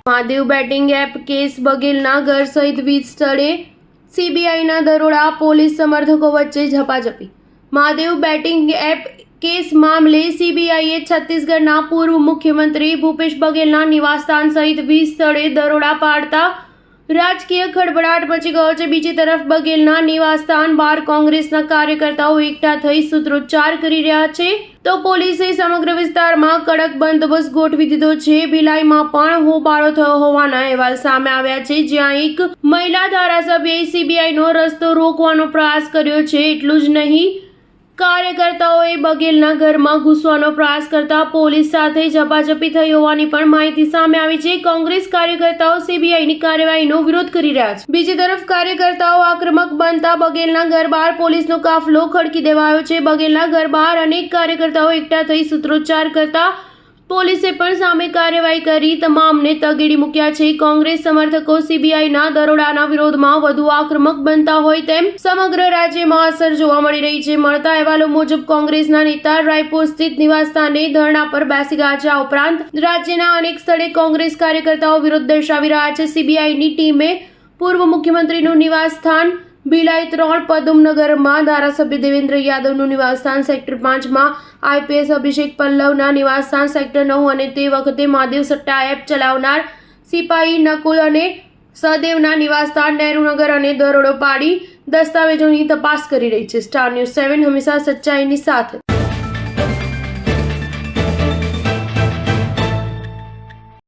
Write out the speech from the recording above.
Mahadev batting app case બગેલના ઘર સહિત 20 સ્થળે સીબીઆઈના દરોડા, પોલીસ સમર્થકો વચ્ચે ઝપાઝપી। મહાદેવ બેટિંગ એપ કેસ મામલે સીબીઆઈએ છત્તીસગઢના પૂર્વ મુખ્યમંત્રી ભૂપેશ બઘેલના નિવાસસ્થાન સહિત 20 સ્થળે દરોડા પાડતા રાજકીય ખળભળાટ મચી ગયો છે। બીજી તરફ બઘેલના નિવાસસ્થાન બહાર કોંગ્રેસના કાર્યકર્તાઓ એકઠા થઈ સૂત્રોચ્ચાર કરી રહ્યા છે, તો પોલીસે સમગ્ર વિસ્તારમાં કડક બંદોબસ્ત ગોઠવી દીધો છે। ભિલાઈમાં પણ હોબાળો થયો હોવાના અહેવાલ સામે આવ્યા છે, જ્યાં એક મહિલા ધારાસભ્યએ સીબીઆઈનો રસ્તો રોકવાનો પ્રયાસ કર્યો છે। એટલું જ નહીં, કાર્યકર્તાઓએ બઘેલના ઘરમાં ઘૂસવાનો પ્રયાસ કરતા પોલીસ સાથે ઝપાઝપી થઈ હોવાની પણ માહિતી સામે આવી છે। કોંગ્રેસ કાર્યકર્તાઓ સીબીઆઈની કાર્યવાહીનો વિરોધ કરી રહ્યા છે। બીજી તરફ કાર્યકર્તાઓ આક્રમક બનતા બઘેલના ઘર બહાર પોલીસનો કાફલો ખડકી દેવાયો છે। બઘેલના ઘર બહાર અનેક કાર્યકર્તાઓ એકઠા થઈ સૂત્રોચ્ચાર કરતા પોલીસે પણ સામે કાર્યવાહી કરી તમામને તગેડી મૂક્યા છે। કોંગ્રેસ સમર્થકો સીબીઆઈના દરોડાના વિરોધમાં વધુ આક્રમક બનતા હોય તેમ સમગ્ર રાજ્યમાં અસર જોવા મળી રહી છે। મળતા અહેવાલો મુજબ કોંગ્રેસના નેતા રાયપુર સ્થિત નિવાસસ્થાને ધરણા પર બેસી ગયા છે। આ ઉપરાંત રાજ્યના અનેક સ્થળે કોંગ્રેસ કાર્યકર્તાઓ વિરોધ દર્શાવી રહ્યા છે। સીબીઆઈની ટીમે પૂર્વ મુખ્યમંત્રીનું નિવાસસ્થાન ભિલાઈ 3, પદમનગરમાં ધારાસભ્ય દેવેન્દ્ર યાદવનું નિવાસસ્થાન સેક્ટર 5માં આઈપીએસ અભિષેક પલ્લવના નિવાસસ્થાન સેક્ટર 9 અને તે વખતે મહાદેવ સટ્ટા એપ ચલાવનાર સિપાહી નકુલ અને સહદેવના નિવાસસ્થાન નહેરુનગર અને દરોડો પાડી દસ્તાવેજોની તપાસ કરી રહી છે। સ્ટાર ન્યૂઝ 7 હંમેશા સચ્ચાઈની સાથે।